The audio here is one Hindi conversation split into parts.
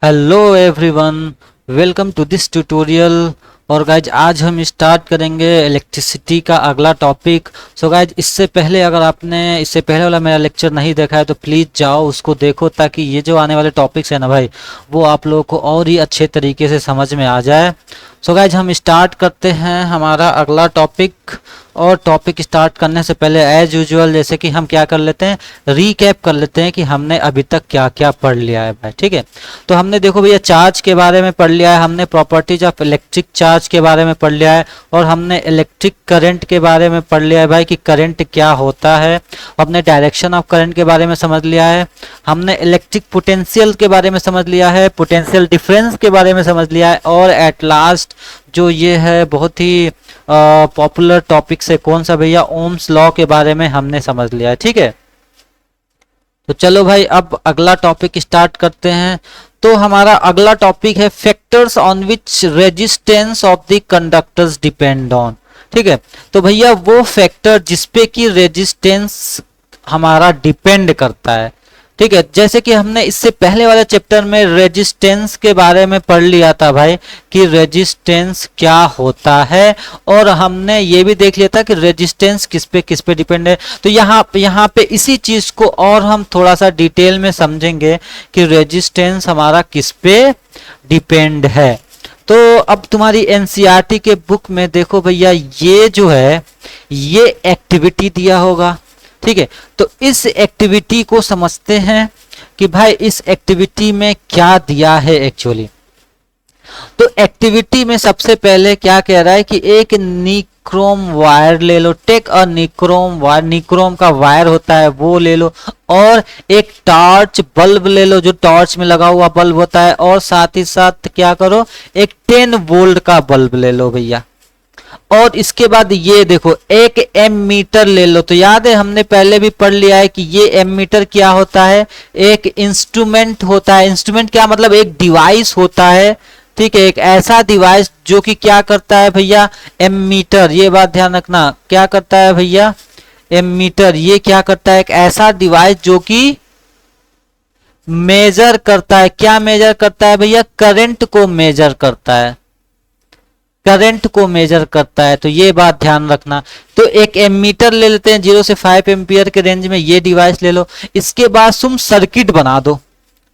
Hello everyone, welcome to this tutorial. और गाइज आज हम स्टार्ट करेंगे इलेक्ट्रिसिटी का अगला टॉपिक। सो गाइज इससे पहले वाला मेरा लेक्चर नहीं देखा है तो प्लीज़ जाओ उसको देखो, ताकि ये जो आने वाले टॉपिक्स है ना भाई, वो आप लोगों को और ही अच्छे तरीके से समझ में आ जाए। सो गाइज हम स्टार्ट करते हैं हमारा अगला टॉपिक। और टॉपिक स्टार्ट करने से पहले एज यूजुअल जैसे कि हम क्या कर लेते हैं, रीकैप कर लेते हैं कि हमने अभी तक क्या क्या पढ़ लिया है भाई। ठीक है, तो हमने देखो भैया चार्ज के बारे में पढ़ लिया है, हमने प्रॉपर्टीज ऑफ इलेक्ट्रिक चार्ज के बारे में पढ़ लिया है, और हमने इलेक्ट्रिक करंट के बारे में पढ़ लिया है भाई कि करंट क्या होता है। हमने डायरेक्शन ऑफ करंट के बारे में समझ लिया है, हमने इलेक्ट्रिक पोटेंशियल के बारे में समझ लिया है, पोटेंशियल डिफरेंस के बारे में समझ लिया है, और एट लास्ट जो ये है बहुत ही पॉपुलर टॉपिक से कौन सा भैया, ओम्स लॉ के बारे में हमने समझ लिया है। ठीक है, तो चलो भाई अब अगला टॉपिक स्टार्ट करते हैं। तो हमारा अगला टॉपिक है factors on which resistance of the conductors depend on. ठीक है, तो भैया वो फैक्टर जिसपे कि रेजिस्टेंस हमारा डिपेंड करता है। ठीक है, जैसे कि हमने इससे पहले वाले चैप्टर में रेजिस्टेंस के बारे में पढ़ लिया था भाई कि रेजिस्टेंस क्या होता है, और हमने ये भी देख लिया था कि रेजिस्टेंस किस पे डिपेंड है। तो यहाँ पे इसी चीज को और हम थोड़ा सा डिटेल में समझेंगे कि रेजिस्टेंस हमारा किस पे डिपेंड है। तो अब तुम्हारी एनसीईआरटी के बुक में देखो भैया, ये जो है ये एक्टिविटी दिया होगा। ठीक है, तो इस एक्टिविटी को समझते हैं कि भाई इस एक्टिविटी में क्या दिया है एक्चुअली। तो एक्टिविटी में सबसे पहले क्या कह रहा है कि एक निक्रोम वायर ले लो, take a nichrome wire, nichrome का वायर होता है वो ले लो, और एक टॉर्च बल्ब ले लो जो टॉर्च में लगा हुआ बल्ब होता है, और साथ ही साथ क्या करो, एक 10 वोल्ट का बल्ब ले लो भैया। और इसके बाद ये देखो एक एमीटर ले लो। तो याद है हमने पहले भी पढ़ लिया है कि ये एमीटर क्या होता है, एक इंस्ट्रूमेंट होता है। इंस्ट्रूमेंट क्या मतलब, एक डिवाइस होता है। ठीक है, एक ऐसा डिवाइस जो कि क्या करता है भैया, एमीटर, ये बात ध्यान रखना, क्या करता है भैया, एमीटर ये क्या करता है, एक ऐसा डिवाइस जो कि मेजर करता है। क्या मेजर करता है भैया, करंट को मेजर करता है, करंट को मेजर करता है। तो ये बात ध्यान रखना। तो एक एमीटर ले लेते हैं 0 से 5 एम्पियर के रेंज में, ये डिवाइस ले लो। इसके बाद तुम सर्किट बना दो।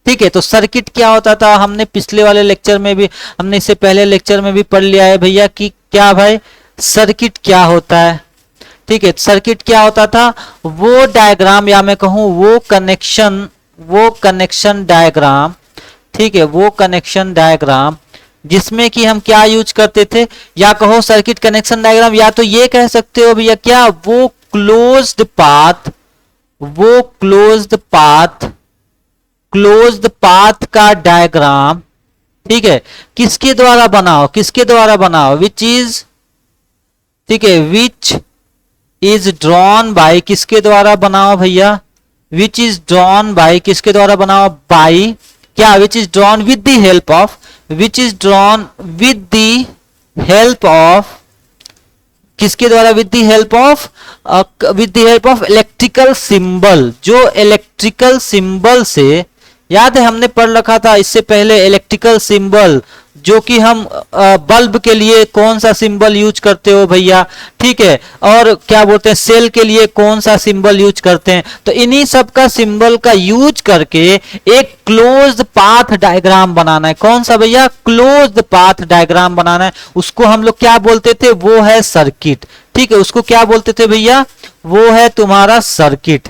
ठीक है, तो सर्किट क्या होता था, हमने पिछले वाले लेक्चर में भी, हमने इससे पहले लेक्चर में भी पढ़ लिया है भैया कि क्या भाई सर्किट क्या होता है। ठीक है, सर्किट क्या होता था, वो डायग्राम या मैं कहूं वो कनेक्शन डायग्राम। ठीक है, वो कनेक्शन डायग्राम जिसमें कि हम क्या यूज करते थे, या कहो सर्किट कनेक्शन डायग्राम, या तो ये कह सकते हो भैया क्या, वो क्लोज्ड पाथ का डायग्राम। ठीक है, किसके द्वारा बनाओ विच इज, ठीक है, विच इज ड्रॉन बाय, किसके द्वारा बनाओ भैया, विच इज ड्रॉन बाय, किसके द्वारा बनाओ, बाय क्या, which is drawn with the help of, which is drawn with the help of, किसके द्वारा, with the help of electrical symbol. जो इलेक्ट्रिकल सिंबल से, याद है हमने पढ़ रखा था इससे पहले इलेक्ट्रिकल सिंबल, जो कि हम बल्ब के लिए कौन सा सिंबल यूज करते हो भैया। ठीक है, और क्या बोलते हैं, सेल के लिए कौन सा सिंबल यूज करते हैं। तो इन्हीं सब का सिंबल का यूज करके एक क्लोज्ड पाथ डायग्राम बनाना है। कौन सा भैया, क्लोज्ड पाथ डायग्राम बनाना है। उसको हम लोग क्या बोलते थे, वो है सर्किट। ठीक है, उसको क्या बोलते थे भैया, वो है तुम्हारा सर्किट।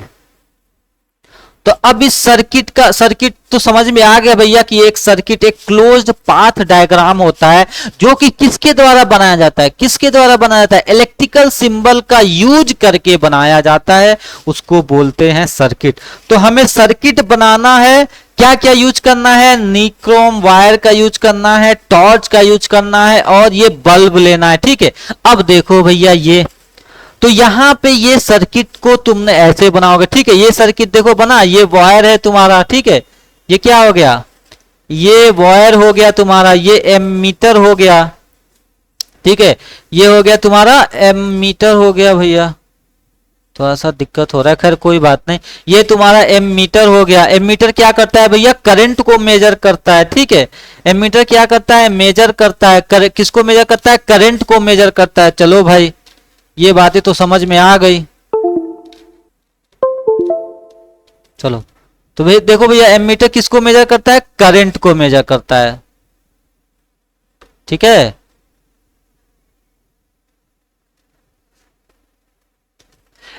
तो अब इस सर्किट तो समझ में आ गया भैया कि एक सर्किट एक क्लोज्ड पाथ डायग्राम होता है, जो कि किसके द्वारा बनाया जाता है, इलेक्ट्रिकल सिंबल का यूज करके बनाया जाता है, उसको बोलते हैं सर्किट। तो हमें सर्किट बनाना है, क्या क्या यूज करना है, निक्रोम वायर का यूज करना है, टॉर्च का यूज करना है, और ये बल्ब लेना है। ठीक है, अब देखो भैया ये, तो यहां पे ये सर्किट को तुमने ऐसे बनाओगे। ठीक है, ये सर्किट देखो बना, ये वायर है तुम्हारा। ठीक है, ये क्या हो गया, ये वायर हो गया तुम्हारा, ये एमीटर हो गया। ठीक है, ये हो गया तुम्हारा एमीटर हो गया भैया। थोड़ा सा दिक्कत हो रहा है, खैर कोई बात नहीं। ये तुम्हारा एमीटर हो गया। एमीटर क्या करता है भैया, करंट को मेजर करता है, ठीक है। एमीटर क्या करता है, मेजर करता है, किसको मेजर करता है, करंट को मेजर करता है। चलो भाई ये बातें तो समझ में आ गई। चलो तो भाई देखो भैया, एमीटर किसको मेजर करता है, करंट को मेजर करता है, ठीक है।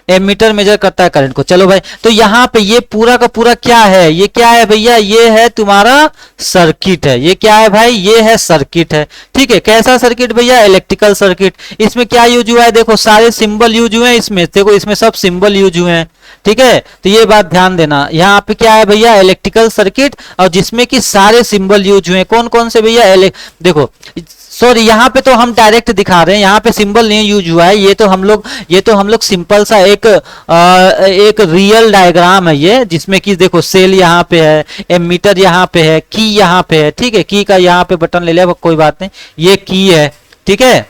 एमीटर मेजर करता है करंट को। चलो भाई, तो यहां पे ये पूरा का पूरा क्या है, ये क्या है भैया, ये है तुम्हारा सर्किट है। ये क्या है भाई, ये है सर्किट है, ठीक है। कैसा सर्किट भैया, इलेक्ट्रिकल सर्किट। इसमें क्या यूज हुआ है, देखो सारे सिंबल यूज हुए हैं इसमें, देखो इसमें सब सिंबल यूज हुए हैं, ठीक है। तो ये बात ध्यान देना, यहाँ पे क्या है भैया, इलेक्ट्रिकल सर्किट, और जिसमें कि सारे सिंबल यूज हुए हैं। कौन कौन से भैया, देखो सॉरी यहाँ पे तो हम डायरेक्ट दिखा रहे हैं, यहाँ पे सिंबल नहीं यूज हुआ है। ये तो हम लोग सिंपल सा एक रियल डायग्राम है ये, जिसमें कि देखो सेल यहाँ पे है, एमीटर यहाँ पे है, की यहाँ पे है, ठीक है। की का यहाँ पे बटन ले लिया, कोई बात नहीं, ये की है, ठीक है।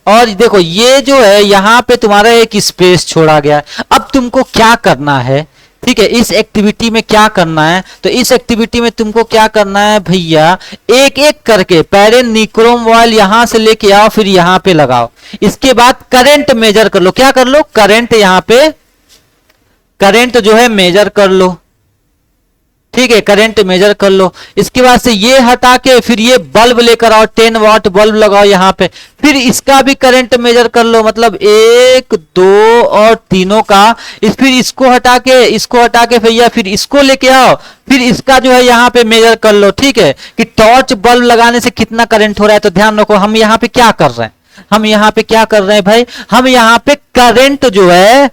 और देखो ये जो है यहाँ पे तुम्हारा एक स्पेस छोड़ा गया है। अब तुमको क्या करना है, ठीक है, इस एक्टिविटी में क्या करना है, तो इस एक्टिविटी में तुमको क्या करना है भैया, एक एक करके पहले निक्रोम ऑयल यहां से लेके आओ, फिर यहां पे लगाओ। इसके बाद करंट मेजर कर लो, क्या कर लो, करंट यहां पे करंट जो है मेजर कर लो, ठीक है, करंट मेजर कर लो। इसके बाद से ये हटा के फिर ये बल्ब लेकर आओ, 10 वाट बल्ब लगाओ यहाँ पे, फिर इसका भी करंट मेजर कर लो, मतलब 1 2 और तीनों का। फिर इसको हटा के भैया फिर इसको लेके आओ, फिर इसका जो है यहाँ पे मेजर कर लो, ठीक है, कि टॉर्च बल्ब लगाने से कितना करंट हो रहा है। तो ध्यान रखो, हम यहाँ पे क्या कर रहे हैं, हम यहाँ पे क्या कर रहे हैं भाई, हम यहाँ पे करंट जो है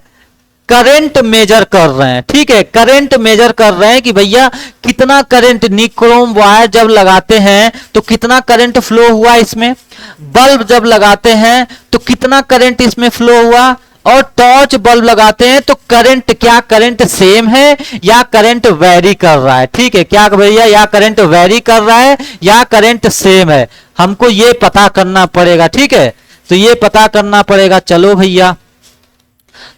करंट मेजर कर रहे हैं, ठीक है। करंट मेजर कर रहे हैं कि भैया कितना करंट, निक्रोम वायर जब लगाते हैं तो कितना करंट फ्लो हुआ इसमें, बल्ब जब लगाते हैं तो कितना करंट इसमें फ्लो हुआ, और टॉर्च बल्ब लगाते हैं तो करंट, क्या करंट सेम है या करंट वेरी कर रहा है, ठीक है। क्या भैया, या करंट वेरी कर रहा है या करंट सेम है, हमको ये पता करना पड़ेगा, ठीक है। तो ये पता करना पड़ेगा। चलो भैया,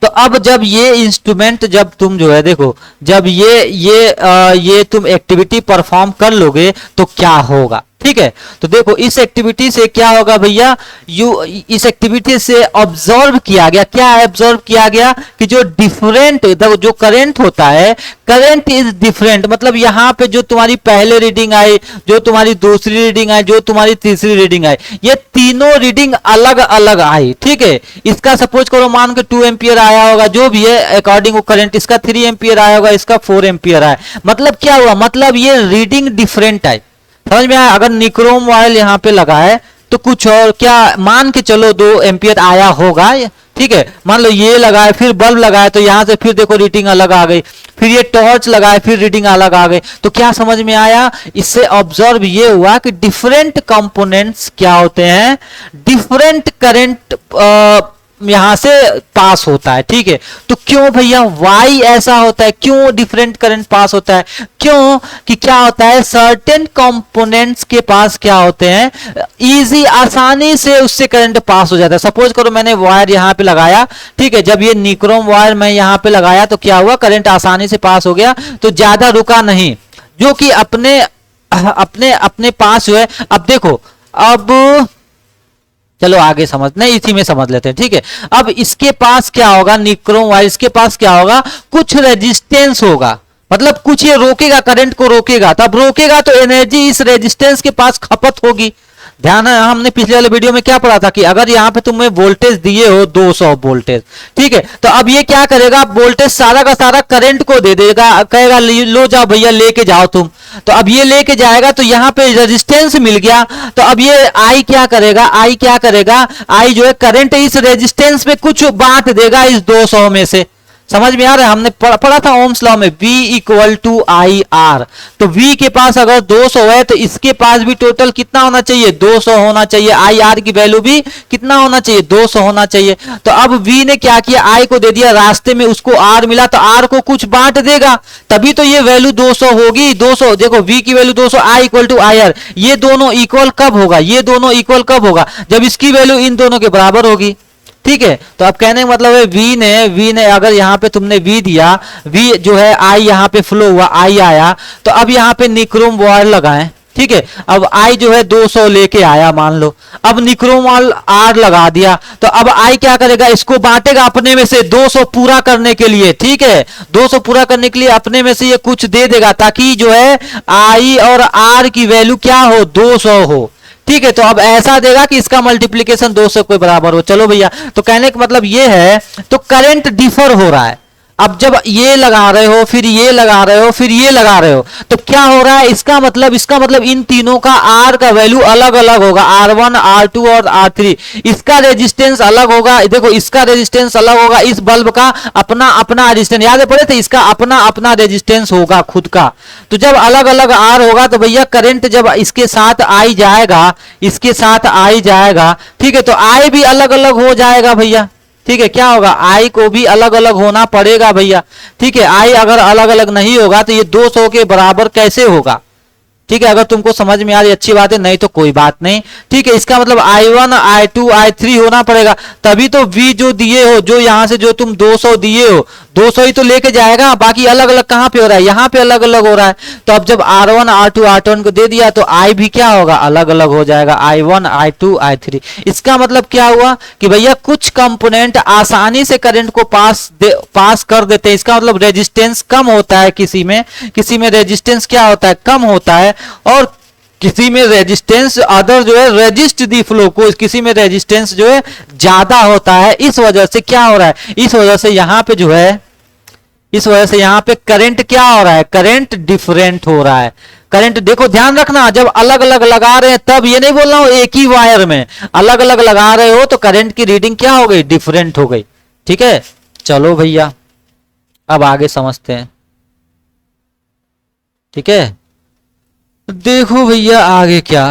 तो अब जब ये इंस्ट्रूमेंट, जब तुम जो है देखो, जब ये तुम एक्टिविटी परफॉर्म कर लोगे तो क्या होगा, ठीक है। तो देखो इस एक्टिविटी से क्या होगा भैया, इस एक्टिविटी से ऑब्जर्व किया गया, क्या ऑब्जर्व किया गया कि जो डिफरेंट जो करंट होता है, करंट इज डिफरेंट, मतलब यहाँ पे जो तुम्हारी पहले रीडिंग आई, जो तुम्हारी दूसरी रीडिंग आई, जो तुम्हारी तीसरी रीडिंग आई, ये तीनों रीडिंग अलग अलग आई, ठीक है। इसका सपोज करो मान के 2 एम्पियर आया होगा, जो भी है अकॉर्डिंग करंट, इसका 3 एम्पियर आया होगा, इसका 4 एम्पियर आया, मतलब क्या हुआ, मतलब ये रीडिंग डिफरेंट आई, समझ में आया। अगर निक्रोम ऑयल यहाँ पे लगा है तो कुछ और, क्या मान के चलो 2 एम्पियर आया होगा, ठीक है। मान लो ये लगाए, फिर बल्ब लगाए तो यहां से फिर देखो रीडिंग अलग आ गई, फिर ये टॉर्च लगाए फिर रीडिंग अलग आ गई। तो क्या समझ में आया, इससे ऑब्जर्व ये हुआ कि डिफरेंट कंपोनेंट्स क्या होते हैं, डिफरेंट करंट यहां से पास होता है, ठीक है। तो क्यों भैया वाई ऐसा होता है, क्यों डिफरेंट करंट पास होता है, क्यों कि क्या होता है, सर्टेन कंपोनेंट्स के पास क्या होते हैं, इजी आसानी से उससे करंट पास हो जाता है। सपोज करो मैंने वायर यहां पे लगाया, ठीक है, जब ये निक्रोम वायर मैं यहां पे लगाया तो क्या हुआ, करंट आसानी से पास हो गया, तो ज्यादा रुका नहीं, जो कि अपने अपने अपने पास जो है। अब देखो, अब चलो आगे समझ, नहीं इसी में समझ लेते हैं, ठीक है। अब इसके पास क्या होगा, निक्रोम वायर, इसके पास क्या होगा, कुछ रेजिस्टेंस होगा, मतलब कुछ ये रोकेगा, करंट को रोकेगा, तब रोकेगा तो एनर्जी इस रेजिस्टेंस के पास खपत होगी। ध्यान है, हमने पिछले वाले वीडियो में क्या पढ़ा था कि अगर यहाँ पे तुम्हें वोल्टेज दिए हो 200 वोल्टेज, ठीक है, तो अब ये क्या करेगा, वोल्टेज सारा का सारा करंट को दे देगा, कहेगा लो जाओ भैया लेके जाओ तुम। तो अब ये लेके जाएगा तो यहाँ पे रेजिस्टेंस मिल गया, तो अब ये आई क्या करेगा, आई जो है करंट इस रेजिस्टेंस में कुछ बांट देगा इस 200 में से। समझ में आ रहा है, हमने पढ़ा था ओम्स लॉ में, V equal to I R. तो V के पास अगर 200 है तो इसके पास भी टोटल कितना होना चाहिए, 200 होना चाहिए। आई आर की वैल्यू भी कितना होना चाहिए, 200 होना चाहिए। तो अब V ने क्या किया, I को दे दिया, रास्ते में उसको R मिला तो R को कुछ बांट देगा, तभी तो ये वैल्यू 200 होगी। 200 देखो, V की value 200, I equal to I R, ये दोनों इक्वल कब होगा, ये दोनों इक्वल कब होगा, जब इसकी वैल्यू इन दोनों के बराबर होगी। ठीक है। तो अब कहने का मतलब है V ने अगर यहाँ पे तुमने V दिया, V जो है I यहाँ पे फ्लो हुआ, I आया, तो अब यहाँ पे निक्रोम वायर लगाएं, ठीक है। अब I जो है 200 लेके आया मान लो, अब निक्रोम R लगा दिया, तो अब I क्या करेगा, इसको बांटेगा अपने में से 200 पूरा करने के लिए, ठीक है। 200 पूरा करने के लिए अपने में से ये कुछ दे देगा, ताकि जो है I और R की वैल्यू क्या हो, 200 हो, ठीक है। तो अब ऐसा देगा कि इसका मल्टीप्लीकेशन 200 के बराबर हो। चलो भैया, तो कहने का मतलब ये है, तो करंट डिफर हो रहा है। अब जब ये लगा रहे हो, फिर ये लगा रहे हो, फिर ये लगा रहे हो, तो क्या हो रहा है, इसका मतलब इन तीनों का R का वैल्यू अलग अलग होगा, R1 R2 और R3। इसका रेजिस्टेंस अलग होगा, देखो इसका रेजिस्टेंस अलग होगा, इस बल्ब का अपना अपना रेजिस्टेंस, याद है पड़े थे, इसका अपना अपना रेजिस्टेंस होगा खुद का। तो जब अलग अलग R होगा तो भैया करंट जब इसके साथ आई जाएगा, इसके साथ आई जाएगा, ठीक है, तो I भी अलग अलग हो जाएगा भैया, ठीक है। क्या होगा, I को भी अलग अलग होना पड़ेगा भैया, ठीक है। I अगर अलग अलग नहीं होगा तो ये 200 के बराबर कैसे होगा, ठीक है। अगर तुमको समझ में आ रही अच्छी बात है, नहीं तो कोई बात नहीं, ठीक है। इसका मतलब I1 I2 I3 होना पड़ेगा, तभी तो V जो दिए हो, जो यहां से जो तुम 200 दिए हो, 200 ही तो लेके जाएगा, बाकी अलग अलग कहां पे हो रहा है, यहां पे अलग अलग हो रहा है। तो अब जब R1 R2 R1 को दे दिया तो I भी क्या होगा, अलग अलग हो जाएगा, I1 I2 I3। इसका मतलब क्या हुआ कि भैया कुछ कंपोनेंट आसानी से करंट को पास कर देते हैं। इसका मतलब रेजिस्टेंस कम होता है, किसी में रेजिस्टेंस क्या होता है, कम होता है, और किसी में रेजिस्टेंस अदर जो है रेजिस्ट दी फ्लो को, किसी में रेजिस्टेंस जो है ज्यादा होता है। इस वजह से क्या हो रहा है, इस वजह से यहां पे जो है, इस वजह से यहां पे करंट क्या हो रहा है, करंट डिफरेंट हो रहा है। करंट देखो ध्यान रखना, जब अलग अलग लगा रहे हैं तब, ये नहीं बोल रहा हूं एक ही वायर में अलग अलग लगा रहे हो तो करंट की रीडिंग क्या हो गई, डिफरेंट हो गई, ठीक है। चलो भैया अब आगे समझते हैं, ठीक है। देखो भैया आगे क्या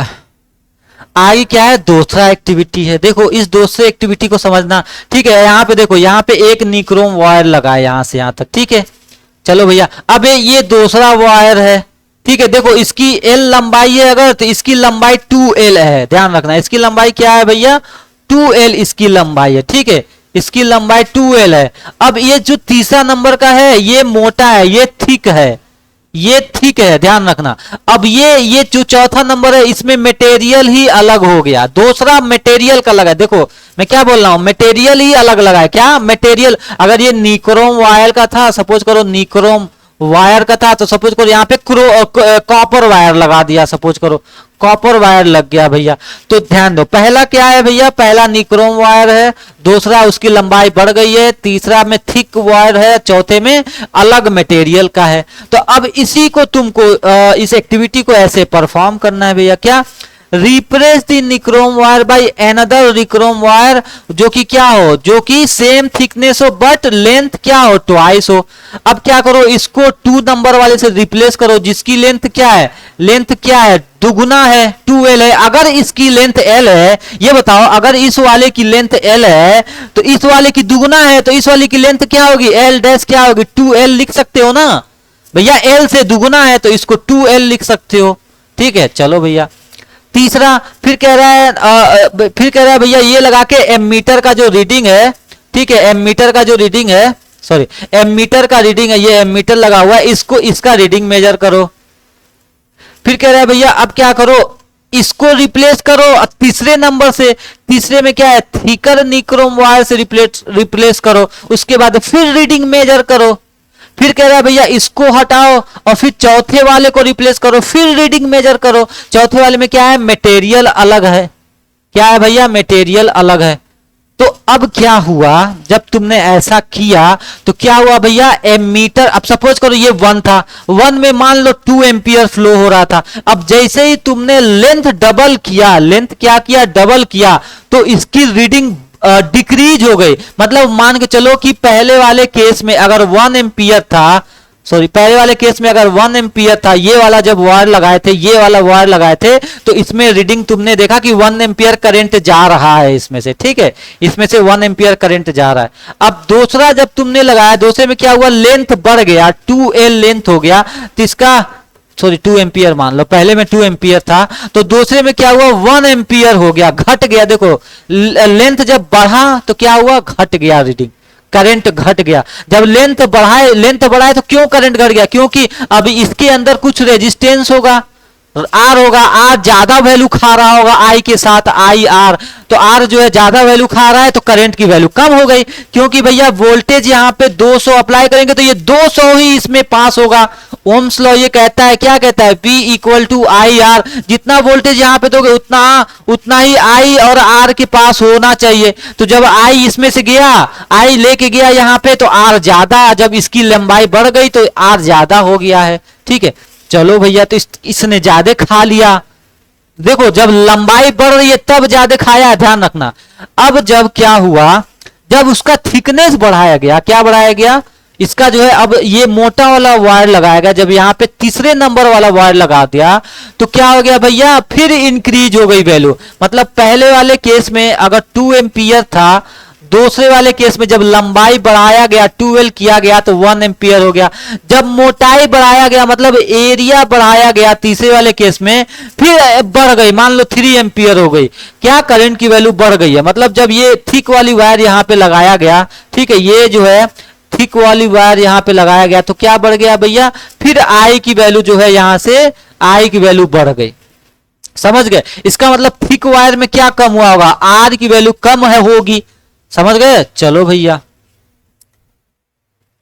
है, दूसरा एक्टिविटी है। देखो इस दूसरे एक्टिविटी को समझना, ठीक है। यहाँ पे देखो, यहाँ पे एक निक्रोम वायर लगा है यहां से यहां तक, ठीक है। चलो भैया, अब ये दूसरा वायर है, ठीक है। देखो इसकी L लंबाई है अगर, तो इसकी लंबाई 2L है, ध्यान रखना। इसकी लंबाई क्या है भैया, 2L इसकी लंबाई है, ठीक है। इसकी लंबाई 2L है। अब ये जो तीसरा नंबर का है, ये मोटा है, ये थिक है, ये ठीक है, ध्यान रखना। अब ये जो चौथा नंबर है, इसमें मटेरियल ही अलग हो गया, दूसरा मटेरियल का लगा है। देखो मैं क्या बोल रहा हूं, मटेरियल ही अलग लगा है। क्या मटेरियल, अगर ये निक्रोम वायर का था, सपोज करो निक्रोम वायर का था, तो सपोज करो यहाँ पे कॉपर वायर लगा दिया, सपोज करो कॉपर वायर लग गया भैया। तो ध्यान दो, पहला क्या है भैया, पहला निक्रोम वायर है, दूसरा उसकी लंबाई बढ़ गई है, तीसरा में थिक वायर है, चौथे में अलग मटेरियल का है। तो अब इसी को तुमको इस एक्टिविटी को ऐसे परफॉर्म करना है भैया। क्या, replace the nichrome wire by another nichrome wire, जो कि क्या हो, जो कि सेम थिकनेस हो बट लेंथ क्या हो, ट्वाइस हो। अब क्या करो, इसको 2 नंबर वाले से रिप्लेस करो, जिसकी लेंथ क्या है, लेंथ क्या है, दुगुना है, 2L है। अगर इसकी लेंथ L है, ये बताओ, अगर इस वाले की लेंथ L है तो इस वाले की दुगुना है, तो इस वाले की लेंथ क्या होगी, L डैश क्या होगी, 2L लिख सकते हो ना भैया। L से दुगुना है तो इसको 2L लिख सकते हो, ठीक है। चलो भैया तीसरा फिर कह रहा है भैया, ये लगा के एमीटर का जो रीडिंग है, ठीक है, एमीटर का जो रीडिंग है, सॉरी एमीटर का रीडिंग है, ये एमीटर लगा हुआ है, इसको इसका रीडिंग मेजर करो। फिर कह रहा है भैया अब क्या करो, इसको रिप्लेस करो तीसरे नंबर से, तीसरे में क्या है, थिकर निक्रोम वायर से रिप्लेस करो, उसके बाद फिर रीडिंग मेजर करो। फिर कह रहा है भैया इसको हटाओ और फिर चौथे वाले को रिप्लेस करो, फिर रीडिंग मेजर करो। चौथे वाले में क्या है, मटेरियल अलग है, क्या है भैया, मटेरियल अलग है। तो अब क्या हुआ, जब तुमने ऐसा किया तो क्या हुआ भैया, एमीटर, अब सपोज करो ये 1 था, 1 में मान लो 2 एम्पियर फ्लो हो रहा था। अब जैसे ही तुमने लेंथ डबल किया, लेंथ क्या किया, डबल किया, तो इसकी रीडिंग डिक्रीज हो गई। मतलब मान के चलो कि पहले वाले केस में अगर 1 एम्पियर था, सॉरी पहले वाले केस में अगर 1 एम्पियर था, ये वाला जब वायर लगाए थे, ये वाला वायर लगाए थे, तो इसमें रीडिंग तुमने देखा कि 1 एम्पियर करंट जा रहा है इसमें से, ठीक है, इसमें से 1 एम्पियर करंट जा रहा है। अब दूसरा जब तुमने लगाया, दूसरे में क्या हुआ, लेंथ बढ़ गया, 2L लेंथ हो गया, तो इसका सॉरी 2 एम्पियर मान लो, पहले में 2 एम्पियर था तो दूसरे में क्या हुआ 1 एम्पियर हो गया, घट गया। देखो लेंथ जब बढ़ा तो क्या हुआ, घट गया रीडिंग, करंट घट गया। जब लेंथ बढ़ाए तो क्यों करंट घट गया, क्योंकि अब इसके अंदर कुछ रेजिस्टेंस होगा, आर होगा, आर ज्यादा वैल्यू खा रहा होगा आई के साथ, आई आर, तो आर जो है ज्यादा वैल्यू खा रहा है तो करंट की वैल्यू कम हो गई, क्योंकि भैया वोल्टेज यहाँ पे 200 अप्लाई करेंगे तो ये 200 ही इसमें पास होगा। ओम्स लॉ ये कहता है, क्या कहता है, P equal to I R, जितना वोल्टेज यहाँ पे दोगे उतना ही आई और आर के पास होना चाहिए। तो जब आई इसमें से गया, आई लेके गया यहाँ पे तो आर ज्यादा, जब इसकी लंबाई बढ़ गई तो आर ज्यादा हो गया है। ठीक है, चलो भैया, तो इसने ज्यादा खा लिया। देखो जब लंबाई बढ़ रही है तब ज्यादा खाया है, ध्यान रखना। अब जब क्या हुआ, जब उसका थिकनेस बढ़ाया गया, क्या बढ़ाया गया, इसका जो है अब ये मोटा वाला वायर लगाया गया, जब यहाँ पे तीसरे नंबर वाला वायर लगा दिया तो क्या हो गया भैया, फिर इंक्रीज हो गई वैल्यू। मतलब पहले वाले केस में अगर 2 एम्पियर था, दूसरे वाले केस में जब लंबाई बढ़ाया गया 12 किया गया तो 1 एम्पियर हो गया। जब मोटाई बढ़ाया गया मतलब एरिया बढ़ाया गया तीसरे वाले केस में, फिर बढ़ गई, मान लो 3 एम्पियर हो गई। क्या, करंट की वैल्यू बढ़ गई है। मतलब जब ये थिक वाली वायर यहाँ पे लगाया गया, ठीक है, ये जो है थिक वाली वायर यहाँ पे लगाया गया तो क्या बढ़ गया भैया, फिर आई की वैल्यू जो है यहाँ से आई की वैल्यू बढ़ गई। समझ गए, इसका मतलब थिक वायर में क्या कम हुआ होगा, आर की वैल्यू कम है होगी। समझ गए, चलो भैया,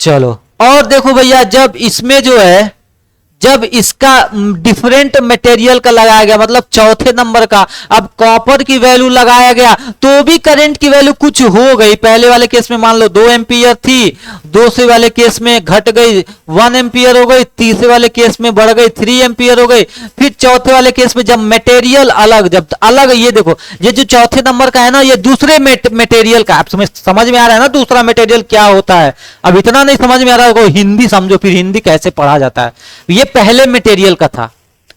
चलो और देखो भैया, जब इसमें जो है, जब इसका डिफरेंट मटेरियल का लगाया गया, मतलब चौथे नंबर का, अब कॉपर की वैल्यू लगाया गया तो भी करंट की वैल्यू कुछ हो गई। पहले वाले केस में मान लो 2 एम्पियर थी, दूसरे वाले केस में घट गई 1 एम्पियर हो गई, तीसरे वाले केस में बढ़ गई 3 एम्पियर हो गई, फिर चौथे वाले केस में जब मटेरियल अलग, जब अलग, ये देखो ये जो चौथे नंबर का है ना, ये दूसरे मटेरियल का, आप समझ में आ रहा है ना दूसरा मटेरियल क्या होता है। अब इतना नहीं समझ में आ रहा है, हिंदी समझो, फिर हिंदी कैसे पढ़ा जाता है। ये पहले मटेरियल का था,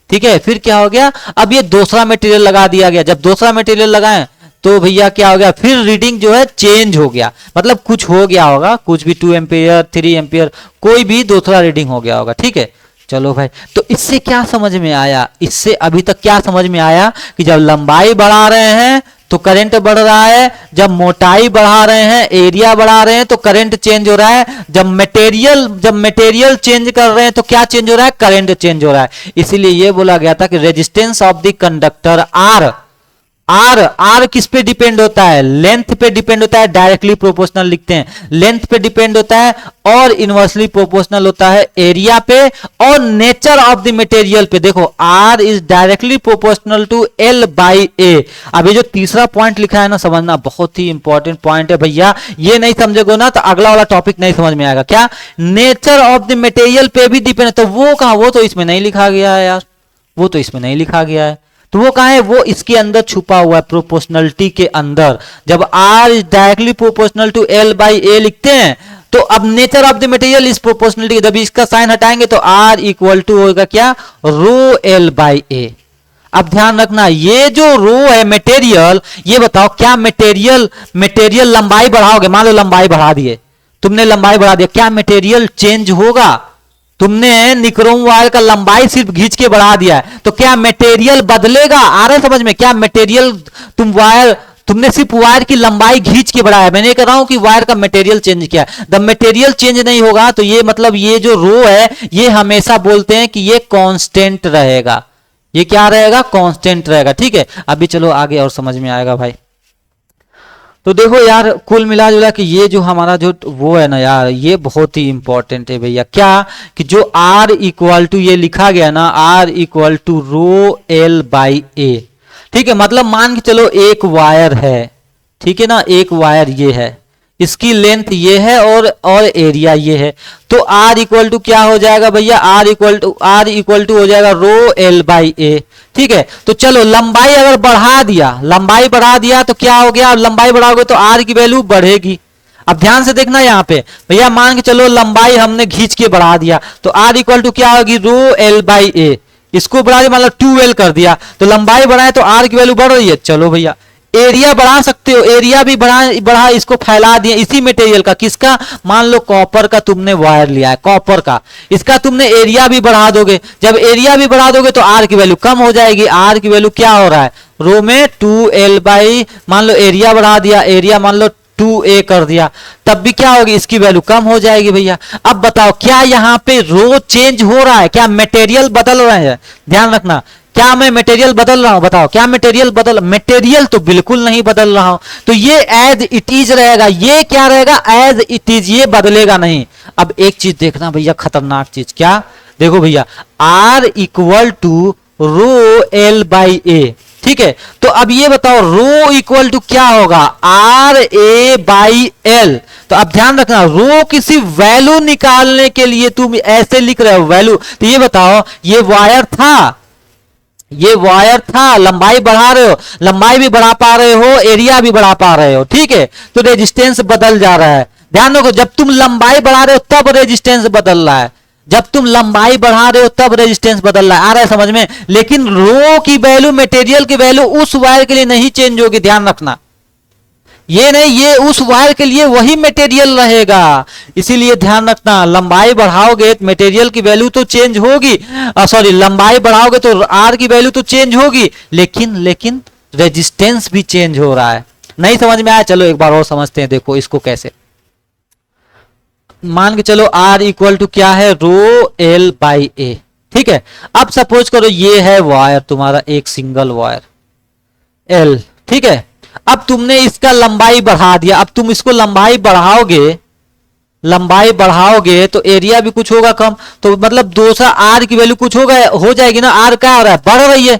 ठीक है, फिर क्या हो गया, अब ये दूसरा मटेरियल लगा दिया गया। जब दूसरा मटेरियल लगाएं तो भैया क्या हो गया, फिर रीडिंग जो है चेंज हो गया, मतलब कुछ हो गया होगा, कुछ भी 2 एम्पियर 3 एम्पियर कोई भी दूसरा रीडिंग हो गया होगा। ठीक है, चलो भाई, तो इससे क्या समझ में आया, इससे अभी तक क्या समझ में आया कि जब लंबाई बढ़ा रहे हैं तो करंट बढ़ रहा है, जब मोटाई बढ़ा रहे हैं, एरिया बढ़ा रहे हैं तो करंट चेंज हो रहा है, जब मटेरियल चेंज कर रहे हैं तो क्या चेंज हो रहा है, करंट चेंज हो रहा है। इसीलिए यह बोला गया था कि resistance of the conductor R किस पे डिपेंड होता है, लेंथ पे डिपेंड होता है, डायरेक्टली प्रोपोर्शनल लिखते हैं, लेंथ पे डिपेंड होता है और इनवर्सली प्रोपोर्शनल होता है एरिया पे और नेचर ऑफ द मटेरियल पे। देखो R is directly proportional to L by A. अभी जो तीसरा पॉइंट लिखा है ना, समझना, बहुत ही इंपॉर्टेंट पॉइंट है भैया, ये नहीं समझोगे ना तो अगला वाला टॉपिक नहीं समझ में आएगा। क्या, नेचर ऑफ द मटेरियल पे भी डिपेंड है, तो वो कहां, वो तो इसमें नहीं लिखा गया है यार, वो तो इसमें नहीं लिखा गया है, तो वो कहां है, वो इसके अंदर छुपा हुआ है प्रोपोर्शनलिटी के अंदर। जब R is directly proportional to L by A लिखते हैं तो अब nature of the material is proportionality, जब इसका साइन हटाएंगे तो आर इक्वल टू होगा क्या, रो एल बाई ए। अब ध्यान रखना, ये जो रो है मटेरियल, ये बताओ क्या मटेरियल लंबाई बढ़ाओगे, मान लो लंबाई बढ़ा दिए, तुमने लंबाई बढ़ा दिया, क्या मटेरियल चेंज होगा, तुमने निक्रोम वायर का लंबाई सिर्फ खींच के बढ़ा दिया है तो क्या मटेरियल बदलेगा, आ रहा है समझ में, क्या मटेरियल, तुमने सिर्फ वायर की लंबाई खींच के बढ़ाया, मैंने कह रहा हूं कि वायर का मटेरियल चेंज किया, द मटेरियल चेंज नहीं होगा तो ये मतलब ये जो रो है ये हमेशा बोलते हैं कि ये कांस्टेंट रहेगा, ये क्या रहेगा, कांस्टेंट रहेगा। ठीक है, अभी चलो आगे और समझ में आएगा भाई। तो देखो यार, कुल मिला जुला कि ये जो हमारा जो वो है ना यार, ये बहुत ही इंपॉर्टेंट है भैया। क्या कि जो R इक्वल टू ये लिखा गया ना, R equal to rho L by A. ठीक है, मतलब मान के चलो एक वायर है, ठीक है ना, एक वायर ये है, इसकी लेंथ ये है और एरिया ये है, तो R इक्वल टू क्या हो जाएगा भैया, R इक्वल टू हो जाएगा रो एल बाई ए। ठीक है, तो चलो लंबाई अगर लंबाई बढ़ा दिया तो क्या हो गया, लंबाई बढ़ाओगे तो R की वैल्यू बढ़ेगी। अब ध्यान से देखना यहाँ पे भैया, मान के चलो लंबाई हमने खींच के बढ़ा दिया तो R इक्वल टू क्या होगी, रो एल बाई ए। इसको बढ़ा दिया मतलब 2L कर दिया तो लंबाई बढ़ाए तो R की वैल्यू बढ़ रही है। चलो भैया एरिया बढ़ा सकते हो, एरिया भी बढ़ा इसको फैला दिए इसी मटेरियल का, किसका, मान लो कॉपर का तुमने वायर लिया है, कॉपर का, इसका तुमने एरिया भी बढ़ा दोगे, जब एरिया भी बढ़ा दोगे तो आर की वैल्यू कम हो जाएगी, आर की वैल्यू क्या हो रहा है, रो में 2l बाई, मान लो एरिया बढ़ा दिया, एरिया मान लो 2a कर दिया, तब भी क्या होगी, इसकी वैल्यू कम हो जाएगी भैया। अब बताओ क्या यहाँ पे रो चेंज हो रहा है, क्या मटेरियल बदल रहे हैं, ध्यान रखना, क्या मैं मटेरियल बदल रहा हूं, बताओ क्या मटेरियल मटेरियल तो बिल्कुल नहीं बदल रहा हूं, तो ये एज इट इज रहेगा, ये क्या रहेगा, एज इट इज, ये बदलेगा नहीं। अब एक चीज देखना भैया, खतरनाक चीज, क्या, देखो भैया, R equal to rho L by A, ठीक है, तो अब ये बताओ रो इक्वल टू क्या होगा, आर ए बाई एल। तो अब ध्यान रखना, रो किसी वैल्यू निकालने के लिए तुम ऐसे लिख रहे हो वैल्यू, तो ये बताओ ये वायर था, ये वायर था, लंबाई बढ़ा रहे हो, लंबाई भी बढ़ा पा रहे हो, एरिया भी बढ़ा पा रहे हो, ठीक है, तो रेजिस्टेंस बदल जा रहा है। ध्यान रखो, जब तुम लंबाई बढ़ा रहे हो तब रेजिस्टेंस बदल रहा है, जब तुम लंबाई बढ़ा रहे हो तब रेजिस्टेंस बदल रहा है, आ रहा है समझ में। लेकिन रो की वैल्यू, मटेरियल की वैल्यू उस वायर के लिए नहीं चेंज होगी, ध्यान रखना, ये नहीं, ये उस वायर के लिए वही मटेरियल रहेगा, इसीलिए ध्यान रखना, लंबाई बढ़ाओगे तो मटेरियल की वैल्यू तो चेंज होगी, सॉरी लंबाई बढ़ाओगे तो आर की वैल्यू तो चेंज होगी, लेकिन रेजिस्टेंस भी चेंज हो रहा है। नहीं समझ में आया, चलो एक बार और समझते हैं, देखो इसको कैसे, मान के चलो R इक्वल टू क्या है, रो एल बाई ए, ठीक है। अब सपोज करो ये है वायर तुम्हारा, एक सिंगल वायर एल, ठीक है, अब तुमने इसका लंबाई बढ़ा दिया, अब तुम इसको लंबाई बढ़ाओगे तो एरिया भी कुछ होगा कम, तो मतलब दूसरा आर की वैल्यू कुछ होगा, हो जाएगी ना, आर क्या हो रहा है, बढ़ रही है।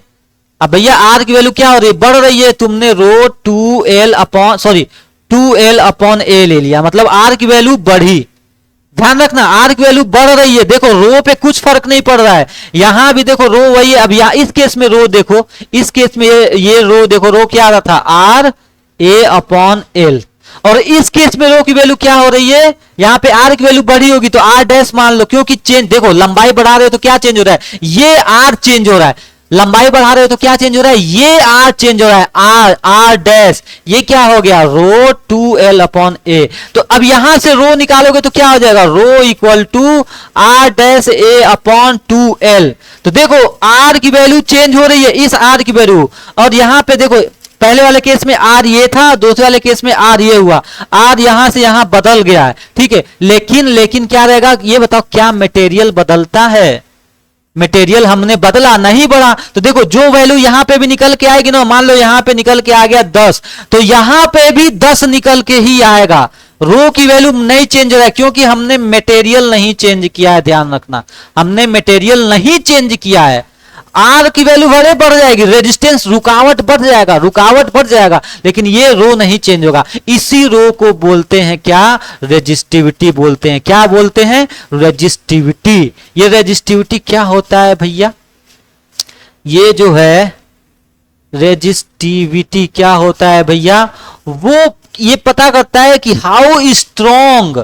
अब भैया आर की वैल्यू क्या हो रही है, बढ़ रही है, तुमने रो 2l अपॉन ए ले लिया, मतलब आर की वैल्यू बढ़ी। ध्यान रखना, आर की वैल्यू बढ़ रही है, देखो रो पे कुछ फर्क नहीं पड़ रहा है, यहां भी देखो रो वही है। अब यहां इस केस में रो देखो, इस केस में ये रो देखो, रो क्या आ रहा था, आर ए अपॉन एल, और इस केस में रो की वैल्यू क्या हो रही है, यहां पे आर की वैल्यू बढ़ी होगी तो आर डैश मान लो, क्योंकि चेंज देखो, लंबाई बढ़ा रहे हो तो क्या चेंज हो रहा है, ये आर चेंज हो रहा है, लंबाई बढ़ा रहे हो तो क्या चेंज हो रहा है, ये आर चेंज हो रहा है, आर डैश, ये क्या हो गया, रो 2l अपॉन ए। तो अब यहां से रो निकालोगे तो क्या हो जाएगा, rho equal to R dash A upon 2l। तो देखो आर की वैल्यू चेंज हो रही है, इस आर की वैल्यू, और यहां पे देखो पहले वाले केस में आर ये था, दूसरे वाले केस में आर ये हुआ, आर यहां से यहां बदल गया है, ठीक है, लेकिन क्या रहेगा, ये बताओ क्या मटेरियल बदलता है, मटेरियल हमने बदला नहीं बढ़ा। तो देखो जो वैल्यू यहां पे भी निकल के आएगी ना, मान लो यहां पे निकल के आ गया 10, तो यहां पे भी 10 निकल के ही आएगा, रो की वैल्यू नहीं चेंज हो रहा है, क्योंकि हमने मटेरियल नहीं चेंज किया है, ध्यान रखना, हमने मटेरियल नहीं चेंज किया है। आर की वैल्यू भले बढ़ जाएगी, रेजिस्टेंस रुकावट बढ़ जाएगा, लेकिन ये रो नहीं चेंज होगा। इसी रो को बोलते हैं क्या, रेजिस्टिविटी बोलते हैं, क्या बोलते हैं, रेजिस्टिविटी। ये रेजिस्टिविटी क्या होता है भैया, ये जो है रेजिस्टिविटी क्या होता है भैया, वो ये पता करता है कि हाउ स्ट्रॉन्ग,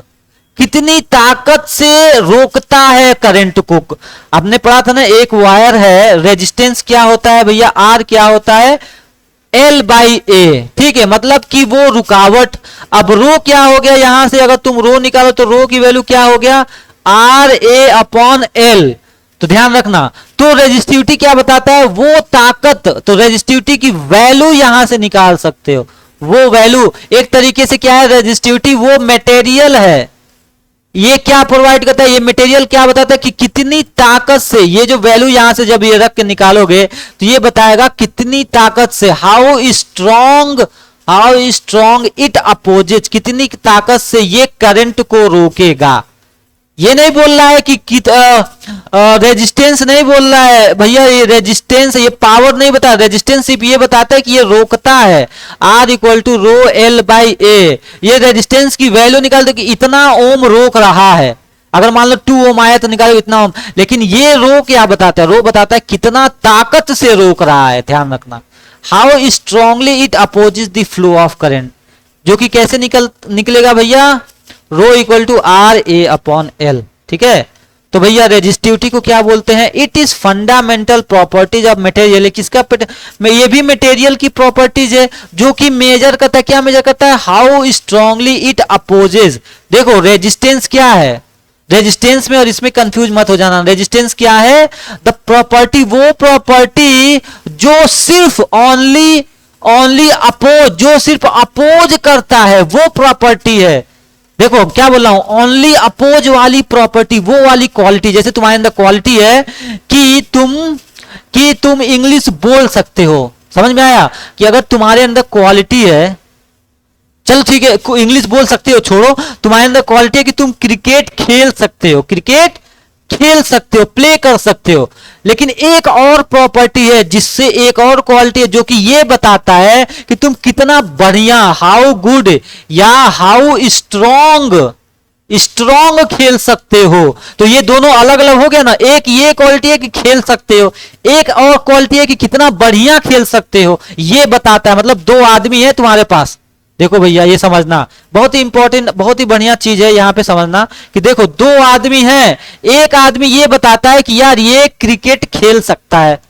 कितनी ताकत से रोकता है करंट को। आपने पढ़ा था ना, एक वायर है, रेजिस्टेंस क्या होता है भैया, आर क्या होता है, एल बाई ए, ठीक है, मतलब कि वो रुकावट। अब रो क्या हो गया, यहां से अगर तुम रो निकालो तो रो की वैल्यू क्या हो गया, आर ए अपॉन एल। तो ध्यान रखना, तो रेजिस्टिविटी क्या बताता है, वो ताकत, तो रेजिस्टिविटी की वैल्यू यहां से निकाल सकते हो, वो वैल्यू एक तरीके से क्या है, रेजिस्टिविटी वो मटेरियल है, ये क्या प्रोवाइड करता है, ये मटेरियल क्या बताता है कि कितनी ताकत से, ये जो वैल्यू यहां से जब ये रख के निकालोगे तो ये बताएगा कितनी ताकत से, हाउ स्ट्रॉन्ग इट अपोजिट, कितनी ताकत से ये करंट को रोकेगा। ये नहीं बोल रहा है कि रेजिस्टेंस नहीं बोल रहा है भैया, ये रेजिस्टेंस, ये पावर नहीं बता, रेजिस्टेंस सिर्फ ये बताता है कि ये रोकता है, R equal to rho L by A. ये रेजिस्टेंस की वैल्यू निकालते कि इतना ओम रोक रहा है, अगर मान लो 2 ओम आया तो निकालो इतना ओम, लेकिन ये रो क्या बताता है, रो बताता है कितना ताकत से रोक रहा है। ध्यान रखना, how strongly it opposes the flow of current, जो कि कैसे निकलेगा भैया, rho equal to R A upon L, ठीक है। तो भैया रेजिस्टिविटी को क्या बोलते हैं? It is fundamental properties of material. किसका? में ये भी मटेरियल की प्रॉपर्टीज है जो कि मेजर करता है, क्या मेजर करता है? How strongly it opposes. देखो रेजिस्टेंस क्या है, रेजिस्टेंस में और इसमें कंफ्यूज मत हो जाना। रेजिस्टेंस क्या है? द प्रॉपर्टी, वो प्रॉपर्टी जो सिर्फ ओनली अपोज, जो सिर्फ अपोज करता है, वो प्रॉपर्टी है। देखो क्या बोल रहा हूं, ओनली अपोज वाली प्रॉपर्टी, वो वाली क्वालिटी। जैसे तुम्हारे अंदर क्वालिटी है कि तुम इंग्लिश बोल सकते हो, समझ में आया? कि अगर तुम्हारे अंदर क्वालिटी है, चलो ठीक है इंग्लिश बोल सकते हो छोड़ो, तुम्हारे अंदर क्वालिटी है कि तुम क्रिकेट खेल सकते हो, क्रिकेट खेल सकते हो, प्ले कर सकते हो। लेकिन एक और प्रॉपर्टी है, जिससे एक और क्वालिटी है जो कि ये बताता है कि तुम कितना बढ़िया, हाउ गुड या हाउ स्ट्रॉन्ग खेल सकते हो। तो ये दोनों अलग अलग हो गया ना। एक ये क्वालिटी है कि खेल सकते हो, एक और क्वालिटी है कि कितना बढ़िया खेल सकते हो। ये बताता है, मतलब दो आदमी है तुम्हारे पास। देखो भैया ये समझना बहुत ही इंपॉर्टेंट, बहुत ही बढ़िया चीज है यहां पे समझना कि देखो दो आदमी हैं, एक आदमी ये बताता है कि यार ये क्रिकेट खेल सकता है,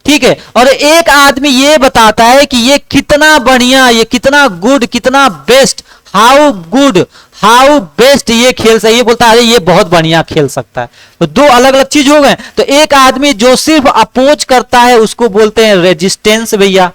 ठीक है, और एक आदमी ये बताता है कि ये कितना बढ़िया, ये कितना गुड, कितना best, how good, how best ये खेल सकता है। ये बोलता है अरे ये बहुत बढ़िया खेल सकता है। तो दो अलग अलग चीज हो गए। तो एक आदमी जो सिर्फ अपोज करता है उसको बोलते हैं रेजिस्टेंस भैया,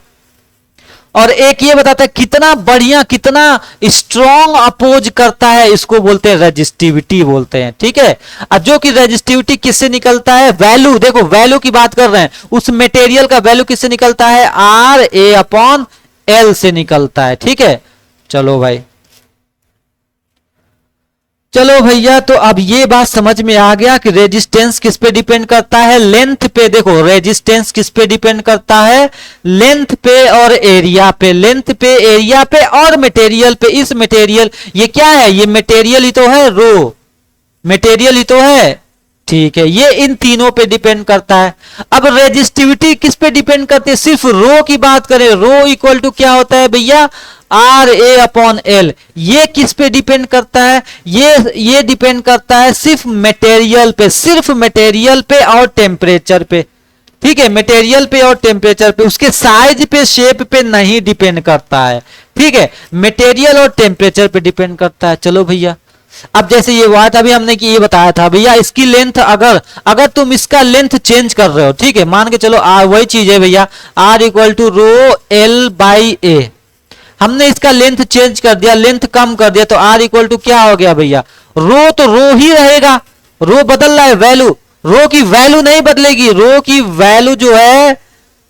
और एक ये बताता है कितना बढ़िया, कितना स्ट्रॉन्ग अपोज करता है, इसको बोलते हैं रेजिस्टिविटी बोलते हैं, ठीक है। अब जो कि रेजिस्टिविटी किससे निकलता है? वैल्यू, देखो वैल्यू की बात कर रहे हैं, उस मटेरियल का वैल्यू किससे निकलता है? आर ए अपॉन एल से निकलता है, ठीक है। चलो भाई, चलो भैया, तो अब ये बात समझ में आ गया कि रेजिस्टेंस किस पे डिपेंड करता है? लेंथ पे। देखो रेजिस्टेंस किस पे डिपेंड करता है? लेंथ पे और एरिया पे, लेंथ पे, एरिया पे और मटेरियल पे। इस मटेरियल, ये क्या है? ये मटेरियल ही तो है, रो मटेरियल ही तो है, ठीक है। ये इन तीनों पे डिपेंड करता है। अब रेजिस्टिविटी किस पे डिपेंड करती है? सिर्फ रो की बात करें, रो इक्वल टू क्या होता है भैया? R A upon L. ये किस पे डिपेंड करता है? ये डिपेंड करता है सिर्फ मटेरियल पे, सिर्फ मटेरियल पे और टेम्परेचर पे, ठीक है। मटेरियल पे और टेम्परेचर पे, उसके साइज पे, शेप पे नहीं डिपेंड करता है, ठीक है। मटेरियल और टेम्परेचर पे डिपेंड करता है। चलो भैया, अब जैसे ये बात अभी हमने कि ये बताया था भैया, इसकी लेंथ अगर तुम इसका लेंथ चेंज कर रहे हो, ठीक है, मान के चलो वही चीज है भैया, R equal to rho L by A. हमने इसका लेंथ चेंज कर दिया, लेंथ कम कर दिया, तो आर इक्वल टू क्या हो गया भैया? रो तो रो ही रहेगा, रो बदल रहा है, वैल्यू, रो की वैल्यू नहीं बदलेगी, रो की वैल्यू जो है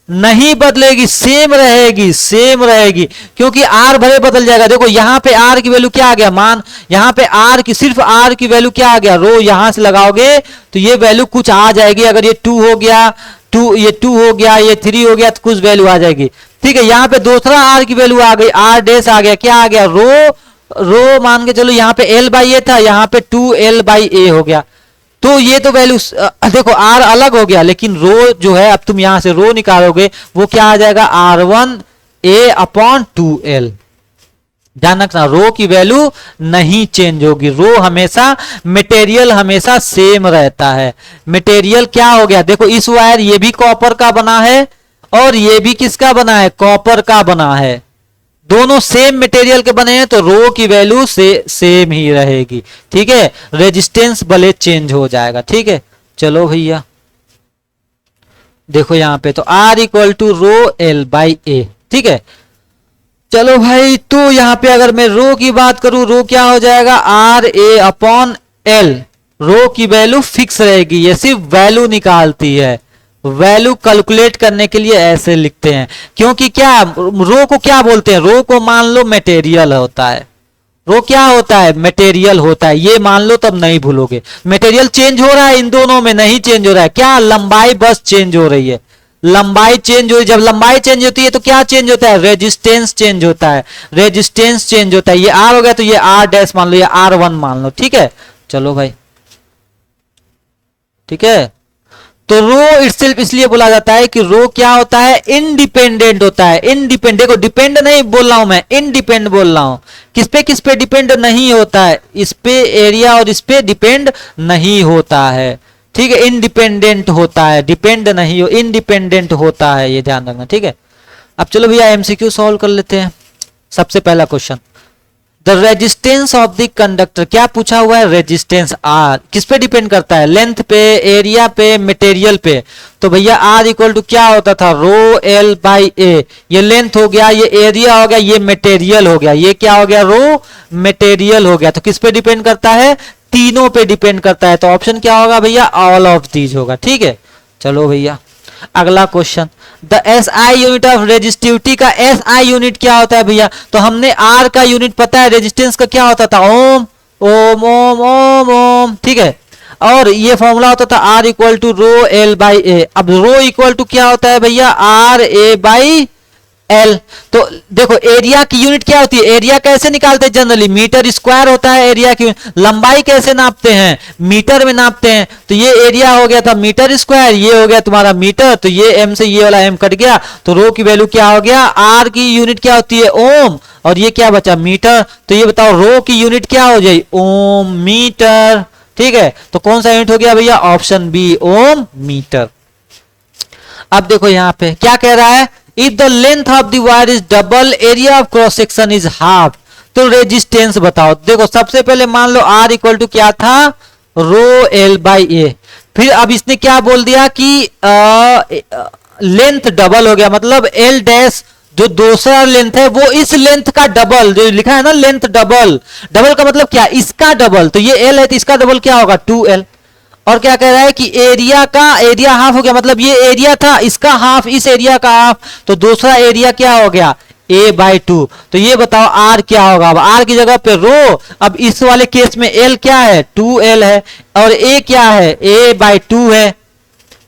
नहीं बदलेगी, सेम रहेगी, सेम रहेगी, क्योंकि आर भले बदल जाएगा। देखो यहां पे आर की वैल्यू क्या आ गया? मान यहां पे आर की, सिर्फ आर की वैल्यू क्या आ गया? रो यहां से लगाओगे तो ये वैल्यू कुछ आ जाएगी। अगर ये 2 हो गया, ये 2 हो गया, ये 3 हो गया, तो कुछ वैल्यू आ जाएगी, ठीक है। यहाँ पे दूसरा आर की वैल्यू आ गई, आर डैश आ गया, क्या आ गया? रो मान के चलो, यहाँ पे एल बाई ए था, यहाँ पे 2 बाई ए हो गया। तो ये तो वैल्यू देखो आर अलग हो गया, लेकिन रो जो है, अब तुम यहां से रो निकालोगे वो क्या आ जाएगा? R1 A upon 2L। ध्यान रखना, रो की वैल्यू नहीं चेंज होगी, रो हमेशा, मटेरियल हमेशा सेम रहता है। मटेरियल क्या हो गया? देखो इस वायर ये भी कॉपर का बना है और ये भी किसका बना है? कॉपर का बना है। दोनों सेम मटेरियल के बने हैं तो रो की वैल्यू सेम ही रहेगी, ठीक है। रेजिस्टेंस भले चेंज हो जाएगा, ठीक है। चलो भैया देखो यहां पे तो R equal to rho L by A, ठीक है। चलो भाई, तो यहां पे अगर मैं रो की बात करूं, रो क्या हो जाएगा? R A upon L. Rho की वैल्यू फिक्स रहेगी, ये सिर्फ वैल्यू निकालती है, वैल्यू कैलकुलेट करने के लिए ऐसे लिखते हैं, क्योंकि क्या रो को क्या बोलते हैं? रो को मान लो मटेरियल होता है, रो क्या होता है? मटेरियल होता है, ये मान लो तब नहीं भूलोगे। मटेरियल चेंज हो रहा है, इन दोनों में नहीं चेंज हो रहा है, क्या? लंबाई बस चेंज हो रही है, लंबाई चेंज हो रही है। जब लंबाई चेंज होती है तो क्या चेंज होता है? रेजिस्टेंस चेंज होता है, रेजिस्टेंस चेंज होता है। ये आर हो गया तो ये आर डैश मान लो, ये R1 मान लो, ठीक है। चलो भाई, ठीक है। तो रो इटसेल्फ इसलिए बोला जाता है कि रो क्या होता है? इंडिपेंडेंट होता है, इंडिपेंडेंट। देखो डिपेंड नहीं बोल रहा हूं मैं, इंडिपेंडेंट बोल रहा हूं। किस पे डिपेंड नहीं होता है? इस पे एरिया और इस पे डिपेंड नहीं होता है, ठीक है, इंडिपेंडेंट होता है, डिपेंड नहीं हो, इंडिपेंडेंट होता है, ये ध्यान रखना। ठीक है, अब चलो भैया एमसीक्यू सॉल्व कर लेते हैं। सबसे पहला question, the resistance of the conductor, क्या पूछा हुआ है, रेजिस्टेंस आर किस पे डिपेंड करता है, लेंथ पे, एरिया पे, मटेरियल पे। तो भैया आर इक्वल टू क्या होता था, रो एल बाई ए, ये लेंथ हो गया, ये एरिया हो गया, ये मटेरियल हो गया, ये क्या हो गया, रो मटेरियल हो गया। तो किस पे डिपेंड करता है, तीनों पे डिपेंड करता है। तो ऑप्शन क्या होगा भैया, ऑल ऑफ दीज होगा। ठीक है, चलो भैया अगला question, the S I unit of resistivity का एस आई यूनिट क्या होता है भैया। तो हमने आर का यूनिट पता है, रेजिस्टेंस का क्या होता था, ओम ओम ओम ओम ओम। ठीक है, और ये फॉर्मूला होता था R equal to rho L by A. अब रो इक्वल टू क्या होता है भैया, आर ए बाई एल। तो देखो एरिया की यूनिट क्या होती है, एरिया कैसे निकालते हैं जनरली, मीटर स्क्वायर होता है एरिया की। लंबाई कैसे नापते हैं, मीटर में नापते हैं। तो ये एरिया हो गया था मीटर स्क्वायर, ये हो गया तुम्हारा मीटर, तो ये एम से ये वाला एम कट गया, तो रो की वैल्यू क्या हो गया, आर की यूनिट क्या होती है, ओम, और ये क्या बचा, मीटर। तो ये बताओ रो की यूनिट क्या हो जाए, ओम मीटर। ठीक है, तो कौन सा यूनिट हो गया भैया, ऑप्शन बी, ओम मीटर। अब देखो यहां पे क्या कह रहा है, if the length of the wire is double, area of cross section is half, तो रेजिस्टेंस बताओ। देखो सबसे पहले मान लो आर इक्वल टू क्या था, रो एल बाई ए। फिर अब इसने क्या बोल दिया कि लेंथ डबल हो गया, मतलब एल डैश जो दूसरा लेंथ है वो इस लेंथ का डबल, जो लिखा है ना लेंथ डबल, डबल का मतलब क्या, इसका डबल। तो ये एल है तो इसका डबल क्या होगा, 2l। और क्या कह रहा है कि एरिया का, एरिया हाफ हो गया, मतलब ये एरिया था इसका हाफ, इस एरिया का हाफ, तो दूसरा एरिया क्या हो गया, a बाई 2। तो ये बताओ r क्या होगा, अब r की जगह पे रो, अब इस वाले केस में l क्या है, 2l है, और a क्या है, a बाई 2 है।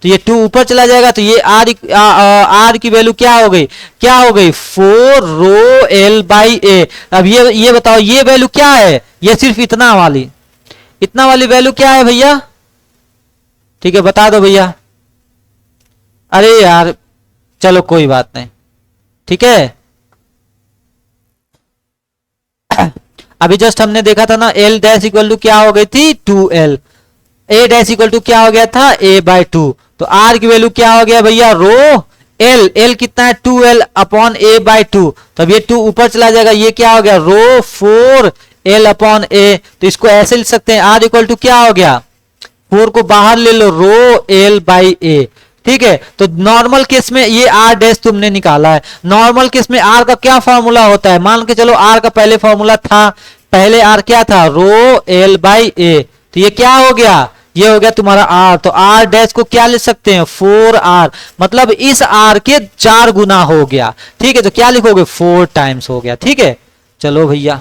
तो ये 2 ऊपर चला जाएगा, तो ये r की वैल्यू क्या हो गई, क्या हो गई, 4 रो l बाई a। अब ये बताओ ये वैल्यू क्या है, ये सिर्फ इतना वाली वैल्यू क्या है भैया, ठीक है बता दो भैया। अरे यार चलो कोई बात नहीं, ठीक है। अभी जस्ट हमने देखा था ना, एल डैश इक्वल टू क्या हो गई थी, 2l, A dash equal to क्या हो गया था, a बाई 2। तो r की वैल्यू क्या हो गया भैया, रो l कितना है, 2l अपॉन a बाई 2। तब ये 2 ऊपर चला जाएगा, ये क्या हो गया, रो 4l अपॉन a। तो इसको ऐसे लिख सकते हैं, r इक्वल टू क्या हो गया, 4 को बाहर ले लो, रो एल बाई ए। ठीक है, तो नॉर्मल केस में ये आर डैश तुमने निकाला है, नॉर्मल केस में आर का क्या फॉर्मूला होता है, मान के चलो आर का पहले फॉर्मूला था, पहले आर क्या था, रो एल बाई ए। तो ये क्या हो गया, ये हो गया तुम्हारा आर। तो आर डैश को क्या लिख सकते हैं, 4r, मतलब इस आर के 4 गुना हो गया। ठीक है, तो क्या लिखोगे, 4 टाइम्स हो गया। ठीक है, चलो भैया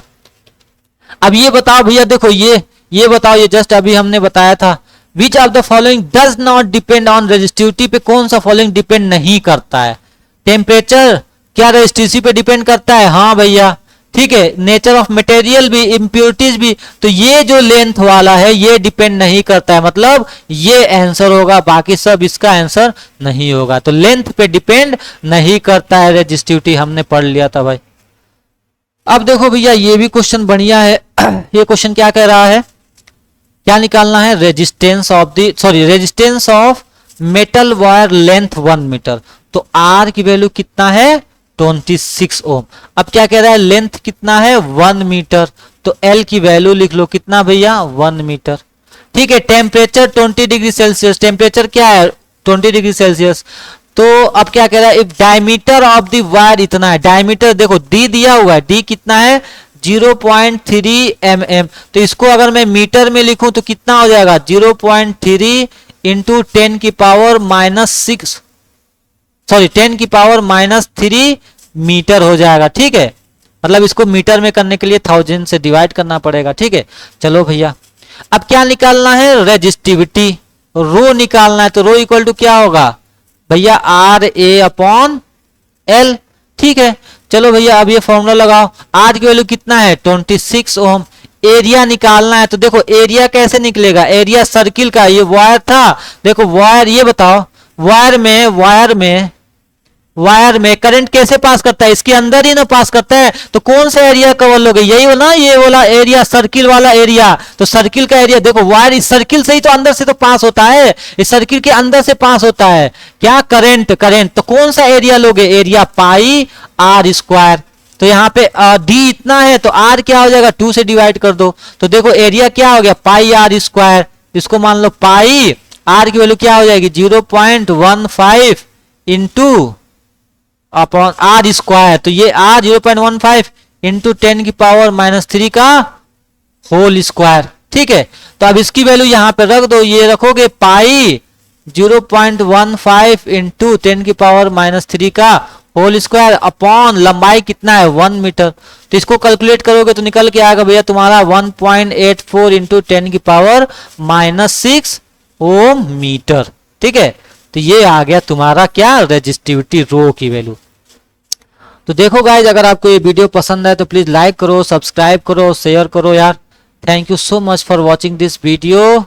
अब ये बताओ भैया, देखो ये बताओ, ये जस्ट अभी हमने बताया था, which of the following does not depend on resistivity पे, कौन सा फॉलोइंग डिपेंड नहीं करता है, टेम्परेचर क्या रेजिस्टिविटी पे डिपेंड करता है, हाँ भैया। ठीक है, नेचर ऑफ मटेरियल भी, इंप्योरिटीज भी। तो ये जो लेंथ वाला है ये डिपेंड नहीं करता है, मतलब ये आंसर होगा, बाकी सब इसका आंसर नहीं होगा। तो लेंथ पे डिपेंड नहीं करता है रेजिस्टिविटी, हमने पढ़ लिया था भाई। अब देखो भैया ये भी क्वेश्चन बढ़िया है। ये क्वेश्चन क्या कह रहा है, क्या निकालना है, resistance of metal wire length 1 metre. तो R की वैल्यू कितना है, 26 ओम। अब क्या कह रहा है, लेंथ कितना है, 1 मीटर। तो L की वैल्यू लिख लो, कितना भैया, 1 मीटर। ठीक है, टेम्परेचर 20 डिग्री सेल्सियस, टेम्परेचर क्या है, 20 डिग्री सेल्सियस। तो अब क्या कह रहा है, if diameter of the wire इतना है, डायमीटर देखो डी दिया हुआ है, डी कितना है, 0.3 mm। तो इसको अगर मैं मीटर में लिखूं तो कितना हो जाएगा, 0.3 इंटू 10 की पावर -3 मीटर हो जाएगा। ठीक है, मतलब इसको मीटर में करने के लिए 1000 से डिवाइड करना पड़ेगा। ठीक है, चलो भैया अब क्या निकालना है, रेजिस्टिविटी, रो निकालना है। तो रो इक्वल टू क्या होगा भैया, आर ए अपॉन एल। ठीक है, चलो भैया अब ये फॉर्मूला लगाओ, आर की वैल्यू कितना है, 26 ओम। एरिया निकालना है, तो देखो एरिया कैसे निकलेगा, एरिया सर्किल का, ये वायर था, देखो वायर, ये बताओ वायर वायर में करंट कैसे पास करता है, इसके अंदर ही ना पास करता है, तो कौन सा एरिया कवर लोगे, यही हो ना, ये वाला एरिया, सर्किल वाला एरिया। तो सर्किल का एरिया देखो, वायर इस सर्किल से ही तो अंदर से तो पास होता है, इस सर्किल के अंदर से पास होता है क्या, करंट। करंट तो कौन सा एरिया लोगे, एरिया पाई आर स्क्वायर। तो यहाँ पे डी इतना है तो आर क्या हो जाएगा, 2 से डिवाइड कर दो। तो देखो एरिया क्या हो गया, पाई आर स्क्वायर। इसको मान लो पाई, आर की वैल्यू क्या हो जाएगी 0.15 इंटू अपॉन आर स्क्वायर। तो ये आर 0.15 इंटू 10 की पावर -3 का होल स्क्वायर। ठीक है, तो अब इसकी वैल्यू यहां पे रख दो, ये रखोगे पाई 0.15 इंटू 10 की पावर -3 का होल स्क्वायर अपॉन लंबाई कितना है 1 मीटर। तो इसको कैलकुलेट करोगे तो निकल के आएगा भैया तुम्हारा 1.84 इंटू 10 की पावर -6 ओम मीटर। ठीक है, तो ये आ गया तुम्हारा क्या, रेजिस्टिविटी रो की वैल्यू। तो देखो गाइज, अगर आपको ये वीडियो पसंद है तो प्लीज लाइक करो, सब्सक्राइब करो, शेयर करो यार। Thank you so much for watching this video.